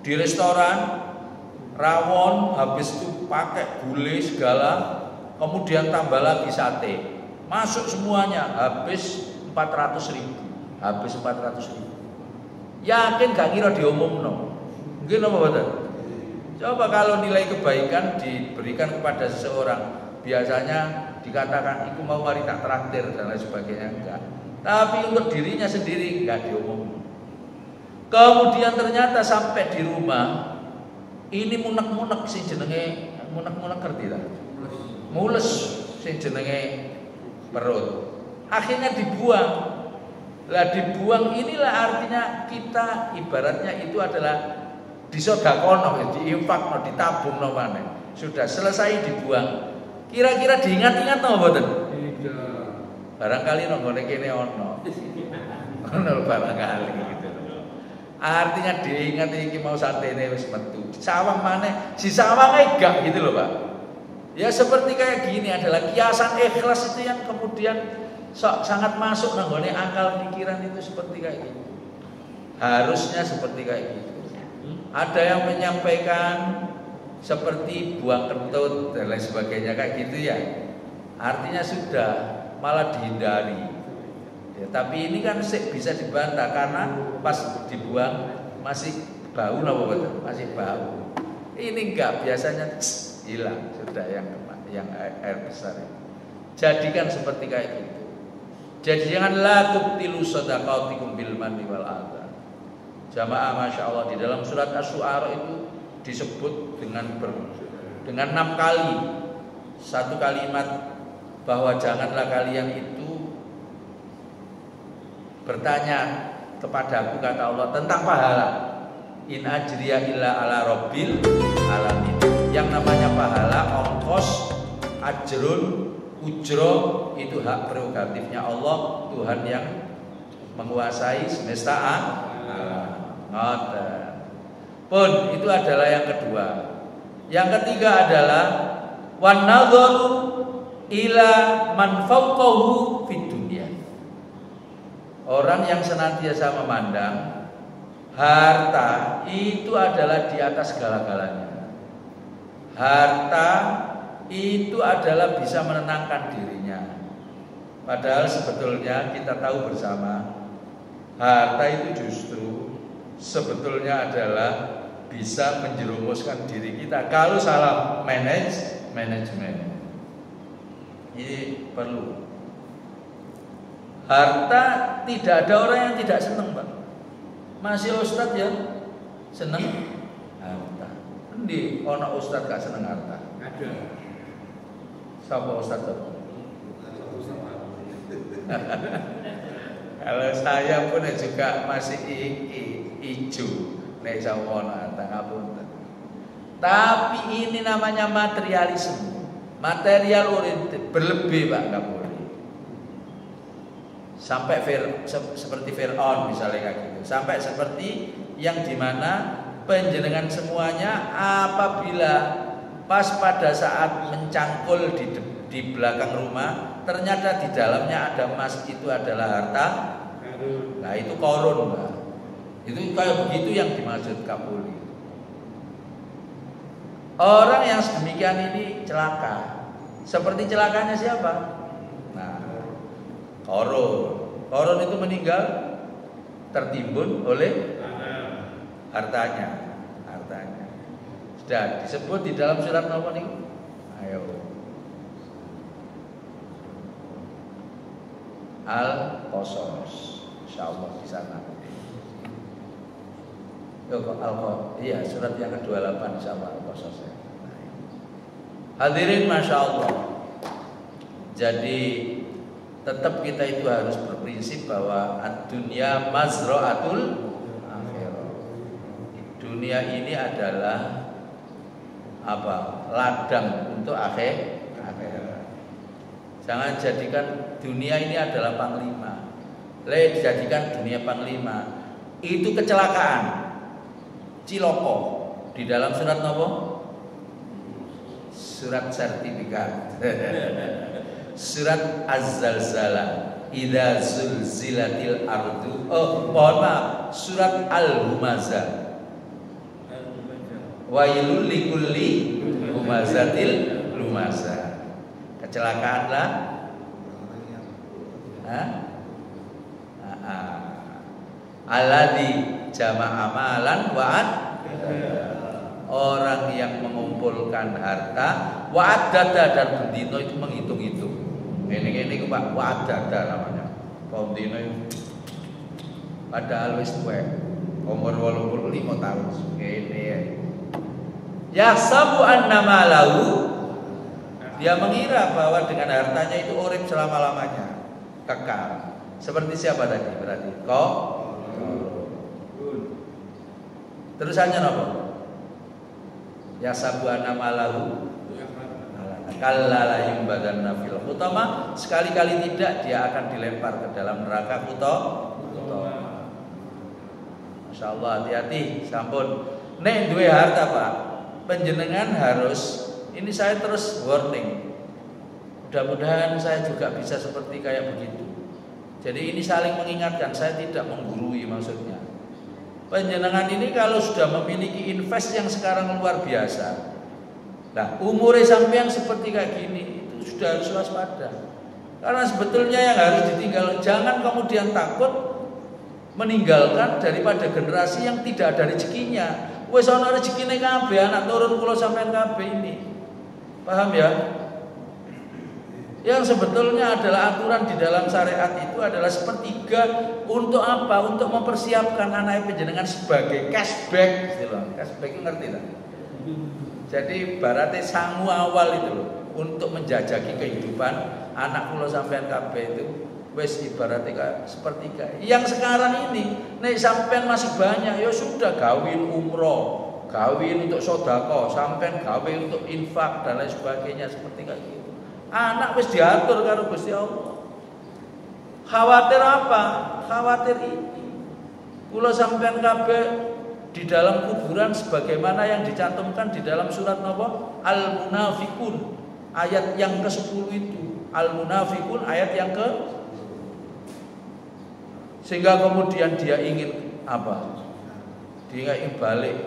di restoran, rawon, habis itu pakai gulai segala, kemudian tambah lagi sate, masuk semuanya, habis 400.000. Habis 400.000. Yakin gak kira diomongno? Mungkin apa betul? Coba kalau nilai kebaikan diberikan kepada seseorang, biasanya dikatakan iku mau mari tak traktir dan lain sebagainya, enggak. Tapi untuk dirinya sendiri enggak diomong. Kemudian ternyata sampai di rumah, ini munek-munek sing jenenge munek-munek ngerti ta? Mules sing jenenge perut. Akhirnya dibuang. Lah dibuang inilah artinya kita ibaratnya itu adalah disodakono, diinfakno, ditabungno maneh. Sudah selesai dibuang. Kira-kira diingat-ingat napa mboten? Tidak. Barangkali nang ngene kene ono. Ono barangkali gitu. Artinya diingat iki mau satene wis metu. Sawang maneh, si sawange gak gitu loh, Pak. Ya seperti kayak gini adalah kiasan ikhlas itu yang kemudian sangat masuk nang gone akal pikiran itu seperti kayak gitu. Harusnya seperti kayak gitu. Ada yang menyampaikan seperti buang kentut dan lain sebagainya kayak gitu ya. Artinya sudah malah dihindari. Ya, tapi ini kan bisa dibantah karena pas dibuang masih bau, masih bau. Ini enggak, biasanya hilang sudah yang air besar. Jadikan seperti kayak gitu. Jadi jangan la tubtilu shadaqatikum bil manni wal adha. Jamaah, masya Allah, di dalam surat Asy-Syu'ara itu disebut dengan 6 kali satu kalimat bahwa janganlah kalian itu bertanya kepadaku, kata Allah, tentang pahala. in ajriya illa ala rabbil alamin. Yang namanya pahala, ongkos, ajrun, ujro itu hak prerogatifnya Allah, Tuhan yang menguasai semesta alam. Pun itu adalah yang kedua. Yang ketiga adalah wan nadharu ila man fawqahu fid dunya. Orang yang senantiasa memandang harta itu adalah di atas segala-galanya. Harta itu adalah bisa menenangkan dirinya. Padahal sebetulnya kita tahu bersama, harta itu justru sebetulnya adalah bisa menjerumuskan diri kita kalau salah manajemen. Ini perlu. Harta tidak ada orang yang tidak senang, Pak. Masih ustadz ya senang harta. Endi ana ustadz gak senang harta? Ada. Sapa ustadz? Kalau saya pun juga masih hijau. Nek sawono harta ngapunten. Tapi ini namanya materialisme. Material oriented, berlebih Pak Kapolri. Sampai seperti Fir'aun misalnya kayak gitu. Sampai seperti yang dimana penjenengan semuanya apabila pas pada saat mencangkul di belakang rumah, ternyata di dalamnya ada emas, itu adalah harta. Nah itu korun Pak. Itu kayak begitu yang dimaksud Kapolri. Orang yang sedemikian ini celaka. Seperti celakanya siapa? Nah, Korun. Korun itu meninggal tertimbun oleh hartanya. Sudah disebut di dalam surat apa nih? Ayo. Al-Qasas. Insyaallah di sana. Iya, surat yang ke-28 insyaallah Al-Qasas. Hadirin Masya Allah. Jadi tetap kita itu harus berprinsip bahwa ad-dunya mazra'atul akhirah. Dunia ini adalah apa? Ladang untuk akhirat. Jangan jadikan dunia ini adalah panglima. Dijadikan dunia panglima. Itu kecelakaan. Ciloko di dalam surat nopo? Surat sertifikat. Surat Az-Zalzalah. Idza zulzilatil ardu. Oh, mohon maaf. Surat Al-Humazah. Wailul likulli humazatil lumazah. Kecelakaan lah. Alladzi jama'a malan wa'ad. Orang yang mengumpulkan harta, wa'adada, dan bendino itu menghitung-hitung. Ini Pak, wa'adada namanya. Bendino itu padahal wis tuwek, umur 85 tahun. Ini ya sabu annama lahu, dia mengira bahwa dengan hartanya itu urip selama-lamanya, kekal. Seperti siapa tadi? Berarti kok terusannya apa? Ya sabu annama lahu kallala yumbadanna fil hutama, sekali-kali tidak dia akan dilempar ke dalam neraka hutama. Masya Allah, hati-hati, sampun. Nek duwe harta Pak, penjenengan harus, ini saya terus warning. Mudah-mudahan saya juga bisa seperti kayak begitu. Jadi ini saling mengingatkan, saya tidak menggurui maksudnya. Penjenengan ini kalau sudah memiliki invest yang sekarang luar biasa, nah umurnya sampean seperti kayak gini, itu sudah harus waspada. Karena sebetulnya yang harus ditinggal, jangan kemudian takut meninggalkan daripada generasi yang tidak ada rezekinya. Wes ana rezekine kabeh, anak turun kula sampean kabeh ini. Paham ya? Yang sebetulnya adalah aturan di dalam syariat itu adalah sepertiga untuk apa? Untuk mempersiapkan anak penjenengan sebagai cashback, cashback itu ngerti tak? Jadi baratnya sangu awal itu loh, untuk menjajaki kehidupan anak kula sampean kabeh itu wes ibaratnya sepertiga. Yang sekarang ini nek sampean masih banyak, ya sudah gawin umroh, gawin untuk sodako, sampean gawin untuk infak dan lain sebagainya seperti kayak gitu. Anak wis diatur karo Gusti Allah. Khawatir apa? Khawatir ini. Kula sampean kabeh di dalam kuburan sebagaimana yang dicantumkan di dalam surat napa? Al-Munafiqun ayat yang ke-10 itu. Al-Munafiqun ayat yang ke, sehingga kemudian dia ingin apa? Dia ingin balik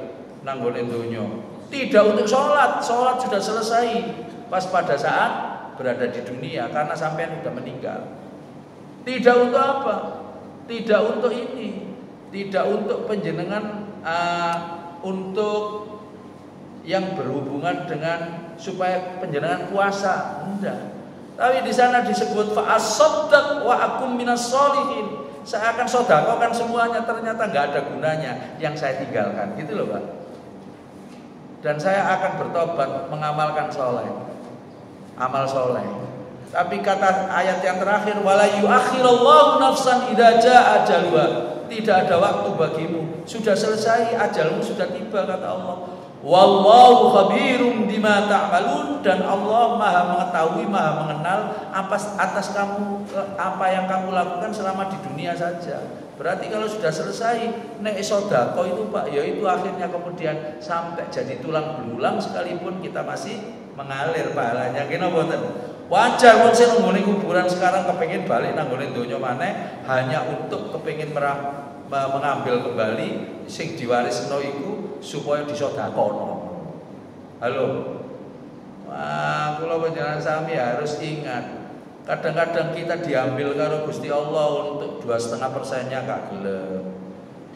nanggone donya. Tidak untuk sholat sudah selesai pas pada saat berada di dunia karena sampean sudah meninggal. Tidak untuk apa? Tidak untuk ini, tidak untuk penjenengan untuk yang berhubungan dengan supaya penjenengan puasa, enggak. Tapi di sana disebut fa'asaddaq wa akum minas sholihin. Saya akan sedekahkan semuanya, ternyata enggak ada gunanya yang saya tinggalkan. Gitu loh, Pak. Dan saya akan bertobat mengamalkan soleh, amal soleh. Tapi kata ayat yang terakhir, wala yu'akhirallahu nafsan idza jaa ajaluha. Tidak ada waktu bagimu, sudah selesai ajalmu, sudah tiba, kata Allah. Wallahu khabirum bima ta'malun, dan Allah Maha mengetahui, Maha mengenal atas kamu, apa yang kamu lakukan selama di dunia saja. Berarti kalau sudah selesai nek sedekah itu Pak, ya itu akhirnya kemudian sampai jadi tulang belulang sekalipun kita masih mengalir pahalanya. Kena mboten? Wajar wong sing nggone kuburan sekarang kepengin balik nang nggone donya maneh hanya untuk kepengin mengambil kembali sing diwarisno iku supaya disedekahno. Halo. Wah, kula panjenengan sami harus ingat. Kadang-kadang kita diambil karo Gusti Allah untuk 2,5%-nya gak gelem.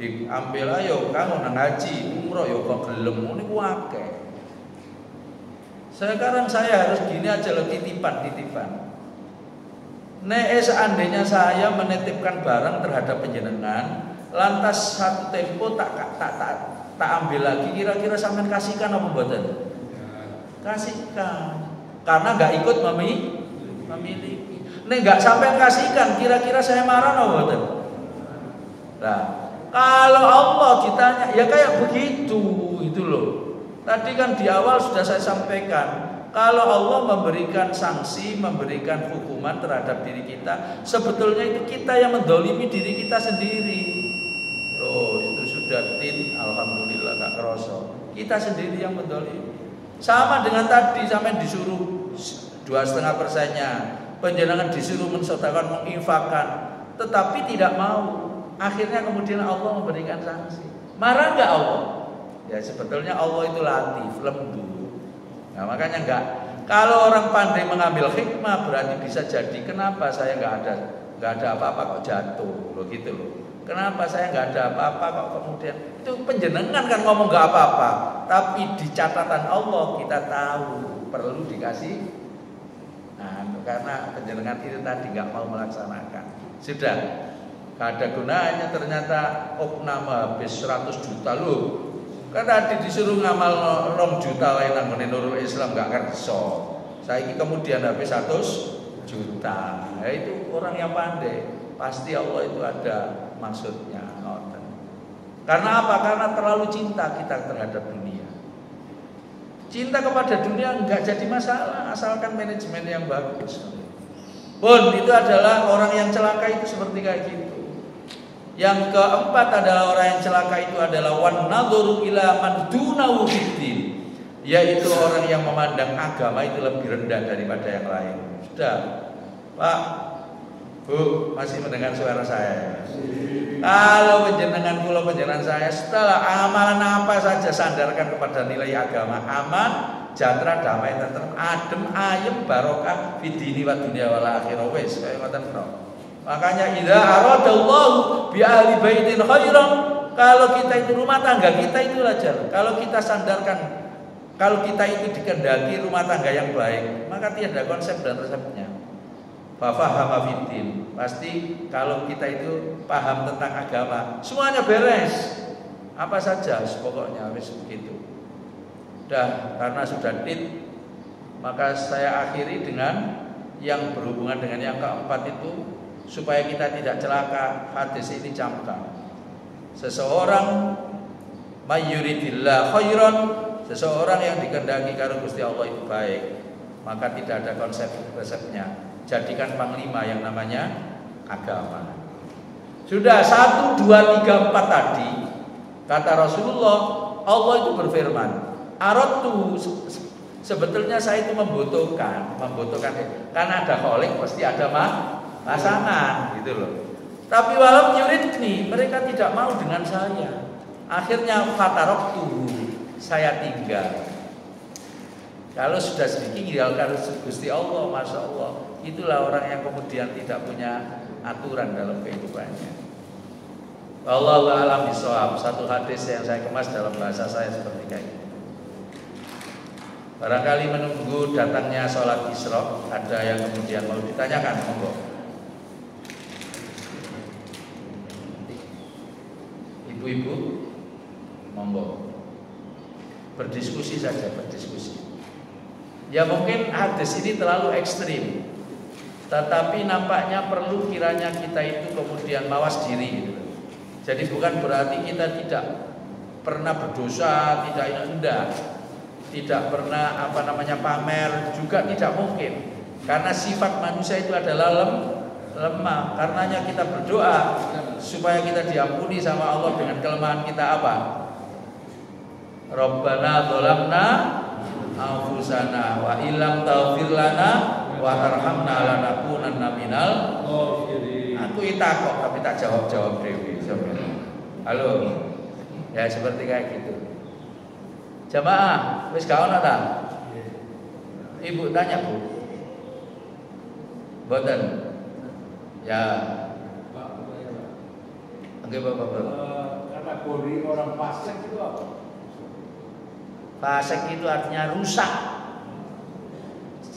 Diambil ayo kamu nang haji, umroh yo kok gelem, niku akeh. Sekarang saya harus gini aja loh, titipan. Nek seandainya saya menitipkan barang terhadap penjenengan, lantas satu tempo tak ambil lagi, kira-kira sampean kasihkan apa mboten? Kasihkan. Karena enggak ikut memiliki. Nek enggak sampean kasihkan, kira-kira saya marah apa mboten? Nah, kalau Allah ditanya, ya kayak begitu itu loh. Tadi kan di awal sudah saya sampaikan, kalau Allah memberikan sanksi, memberikan hukuman terhadap diri kita, sebetulnya itu kita yang mendolimi diri kita sendiri. Oh, itu sudah alhamdulillah gak kerasa. Kita sendiri yang mendolimi. Sama dengan tadi sampai disuruh 2,5%-nya, penjenengan disuruh mensedekahkan, menginfakkan, tetapi tidak mau. Akhirnya kemudian Allah memberikan sanksi. Marah enggak Allah? Ya sebetulnya Allah itu latif, lembut. Nah makanya enggak. Kalau orang pandai mengambil hikmah berarti bisa jadi kenapa saya enggak ada apa-apa kok jatuh, loh gitu loh. Kenapa saya enggak ada apa-apa kok kemudian itu penjenengan kan ngomong enggak apa-apa, tapi di catatan Allah kita tahu perlu dikasih. Nah karena penjenengan itu tadi enggak mau melaksanakan. Sudah enggak ada gunanya ternyata opname habis 100 juta loh. Kan tadi disuruh ngamal 2 juta lain nanggone Nurul Islam gak kerso. Saiki kemudian habis 100 juta. Nah, itu orang yang pandai. Pasti Allah itu ada maksudnya. Karena apa? Karena terlalu cinta kita terhadap dunia. Cinta kepada dunia enggak jadi masalah asalkan manajemen yang bagus. Pun itu adalah orang yang celaka itu seperti kayak gitu. Yang keempat adalah orang yang celaka itu adalah wan nadhuru ila man dunahu fiddin, yaitu orang yang memandang agama itu lebih rendah daripada yang lain. Sudah, Pak, Bu, masih mendengar suara saya? Kalau penjenengan saya setelah amalan apa saja sandarkan kepada nilai agama, aman, jatra, damai, tentrem, adem, ayem, barokah fidini wa dunya wal akhirah. Wis kaya ngoten to. Makanya idza aradallahu bi ahli baitin khairan, kalau kita itu rumah tangga kita itu aja. Kalau kita sandarkan, kalau kita itu dikendaki rumah tangga yang baik, maka tiada konsep dan resepnya. Fa fahama fiddin. Pasti kalau kita itu paham tentang agama, semuanya beres. Apa saja pokoknya wis begitu. Karena sudah tit, maka saya akhiri dengan yang berhubungan dengan yang keempat itu. supaya kita tidak celaka. Hadis ini camkan. Seseorang mayyuridillah khairan, seseorang yang dikehendaki karo Gusti Allah itu baik, maka tidak ada konsep-konsepnya. Jadikan panglima yang namanya agama. Sudah 1, 2, 3, 4 tadi kata Rasulullah, Allah itu berfirman, aradtu, sebetulnya saya itu membutuhkan karena ada kholik pasti ada pasangan gitu loh. Tapi walau yuridni, mereka tidak mau dengan saya. Akhirnya fataroktu, saya tinggal. Kalau sudah sedikit tinggalkan Gusti Allah, masya Allah. Itulah orang yang kemudian tidak punya aturan dalam kehidupannya. Wallahu a'lam bishawab. Satu hadis yang saya kemas dalam bahasa saya seperti kayak ini. Barangkali menunggu datangnya sholat Isra, ada yang kemudian mau ditanyakan, monggo. Ibu-ibu, monggo. Berdiskusi saja, berdiskusi. Ya mungkin hadis ini terlalu ekstrim, tetapi nampaknya perlu kiranya kita itu kemudian mawas diri gitu. Jadi bukan berarti kita tidak pernah berdosa, tidak pernah pamer, juga tidak mungkin. Karena sifat manusia itu adalah lemah. Karenanya kita berdoa supaya kita diampuni sama Allah dengan kelemahan kita apa? Rabbana dzalamna anfusana wa illam taghfir lana wa tarhamna lanakunanna minal khasirin. Aku itakok tapi tak jawab dewi. Halo. Ya seperti kayak gitu. Jamaah, wis gak ono ta? Ibu tanya, Bu. Boten. Ya. Oke, Bapak. Kategori orang fasik itu apa? Fasik itu artinya rusak.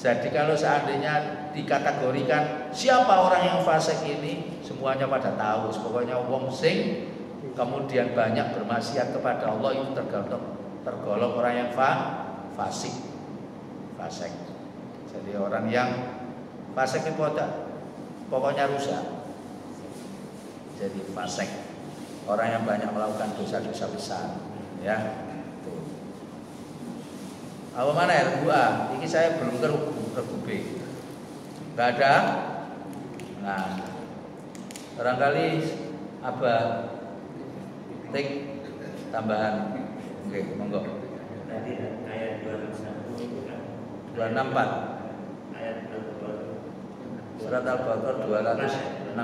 Jadi kalau seandainya dikategorikan siapa orang yang fasik ini, semuanya pada tahu. Pokoknya wong sing kemudian banyak bermaksiat kepada Allah itu tergolong orang yang fasik. Jadi orang yang fasik itu pokoknya rusak. Jadi fasik, orang yang banyak melakukan dosa-dosa besar, ya. Apa mana ya Bu A? Ini saya belum ke B. Gak ada. Nah, barangkali apa tik tambahan. Oke, monggo. Tadi ayat 261 itu kan 264. Ayat 264. Surat Al-Baqarah 264.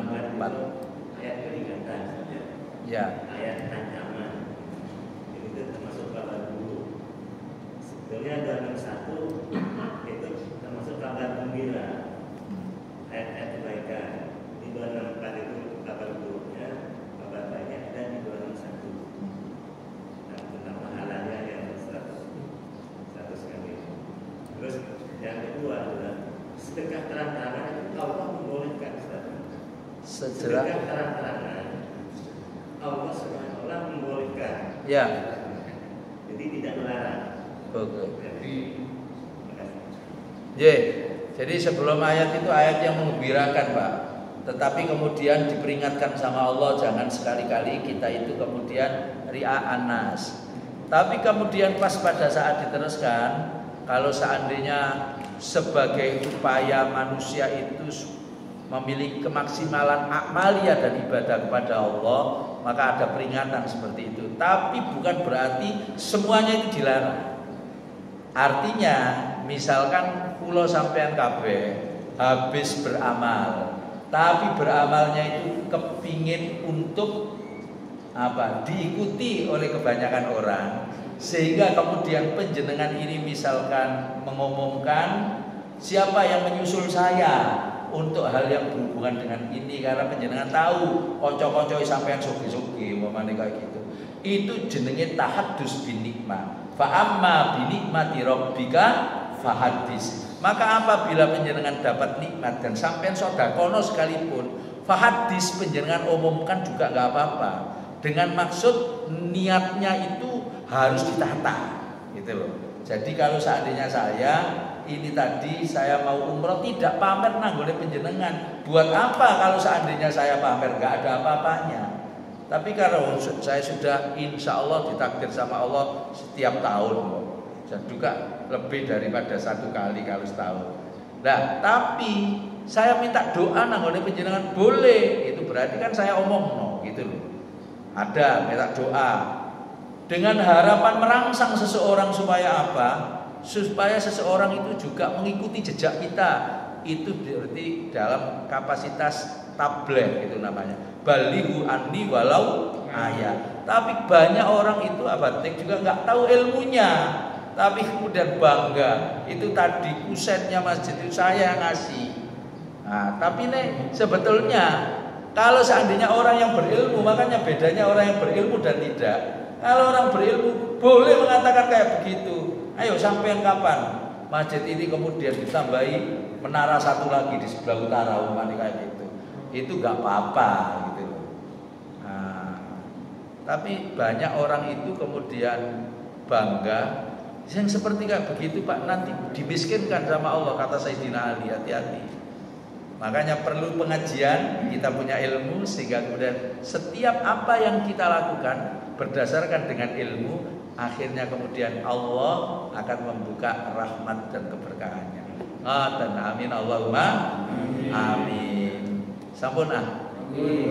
Ayat peringatan. Ya. Ayat ancaman. Itu termasuk kabar buruk. Sebetulnya 261 itu termasuk kabar gembira. Ayat kebaikan. Di 264 itu kabar buruknya, kabar baiknya ada di 261. Terus yang kedua adalah sedekah terang-terangan itu Allah membolehkan. Sedekah terang-terangan Allah SWT membolehkan. Ya. Jadi tidak melarang. Oke. Jadi, jadi sebelum ayat itu ayat yang menggembirakan, Pak. Tetapi kemudian diperingatkan sama Allah jangan sekali-kali kita itu kemudian ria'an nas. Tapi kemudian pas pada saat diteruskan, kalau seandainya sebagai upaya manusia itu memiliki kemaksimalan amaliyah dan ibadah kepada Allah, maka ada peringatan seperti itu. Tapi bukan berarti semuanya itu dilarang. Artinya, misalkan kula sampean kabeh habis beramal, tapi beramalnya itu kepingin untuk apa? Diikuti oleh kebanyakan orang. Sehingga kemudian penjenengan ini misalkan mengumumkan siapa yang menyusul saya untuk hal yang berhubungan dengan ini, karena penjenengan tahu konco-konco sampean soge-soge umpamane kayak gitu. Itu jenenge tahaddus bin nikmah. Fa amma bi nikmati rabbika fahaddis. Maka apabila penjenengan dapat nikmat dan sampean sedekah sekalipun, fahaddis penjenengan umumkan juga enggak apa-apa. Dengan maksud niatnya itu harus ditata gitu loh. Jadi kalau seandainya saya ini tadi saya mau umroh tidak pamer nanggone panjenengan. Buat apa kalau seandainya saya pamer, nggak ada apa-apanya. Tapi kalau saya sudah insya Allah ditakdir sama Allah setiap tahun, dan juga lebih daripada 1 kali kalau setahun. Nah, tapi saya minta doa nanggone panjenengan boleh, itu berarti kan saya omong gitu loh. Ada minta doa dengan harapan merangsang seseorang supaya apa? Supaya seseorang itu juga mengikuti jejak kita. Itu berarti dalam kapasitas tabligh itu namanya. Balighu anni walau ayat. Tapi banyak orang itu abatik juga nggak tahu ilmunya, tapi kemudian bangga. Itu tadi kusetnya masjid itu saya yang ngasih. Nah, tapi nih sebetulnya kalau seandainya orang yang berilmu, makanya bedanya orang yang berilmu dan tidak. Kalau orang berilmu boleh mengatakan kayak begitu. Ayo sampai kapan masjid ini kemudian ditambahi menara 1 lagi di sebelah utara umpamanya kayak gitu. Itu nggak apa-apa gitu loh. Nah, tapi banyak orang itu kemudian bangga yang seperti kayak begitu Pak, nanti dimiskinkan sama Allah, kata Sayyidina Ali. Hati-hati. Makanya perlu pengajian, kita punya ilmu sehingga kemudian setiap apa yang kita lakukan berdasarkan dengan ilmu, akhirnya kemudian Allah akan membuka rahmat dan keberkahannya. Dan amin Allahumma amin. Sampun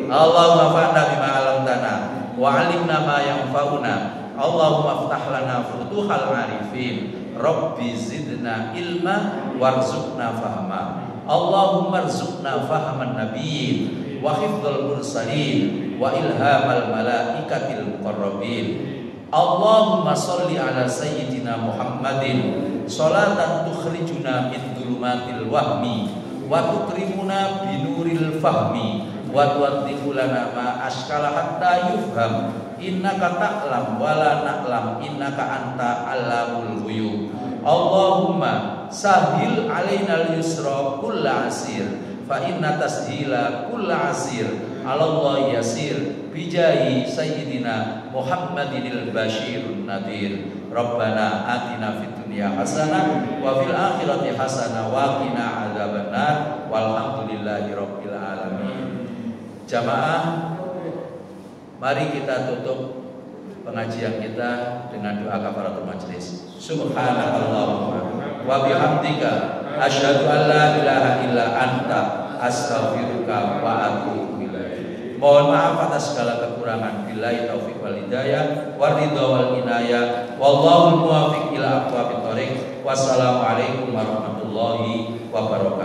Allahumma fa'na bima 'allamtana wa 'allimna ma yanfa'una. Allahumma iftah lana futuhal 'arifin. Rabbi zidna ilma warzuqna fahma. Allahumma rzuqna fahaman nabiyyin wa hifdzal mursalin wa ilhamal malaikatil muqarrabin. Allahumma sholli ala sayyidina Muhammadin sholatan tukhrijuna min dhulumatil wahmi wa tukrimuna binuril fahmi wa tuwaddihu lana ma ashkala hatta yufham innaka ta'lam wa la na'lam innaka anta allamul ghuyub. Allahumma sahil alaina al-yusra kulla asir fa inna tashila kulla asir ala Allah yasir bijahi sayyidina Muhammadinil Bashirun Nadir. Rabbana atina fid dunya hasanah wa fil akhirati hasanah wa qina adzabannar walhamdulillahi rabbil alamin. Jamaah, mari kita tutup pengajian kita dengan doa kafaratul majelis. Subhanakallahumma wa bihamdika asyhadu an la ilaha illa anta astaghfiruka wa atubu ilaik. Mohon maaf atas segala kekurangan. Billahi taufiq wal hidayah wa ridha wal inayah. Wallahul muwaffiq ila aqwamit thoriq. Wassalamualaikum warahmatullahi wabarakatuh.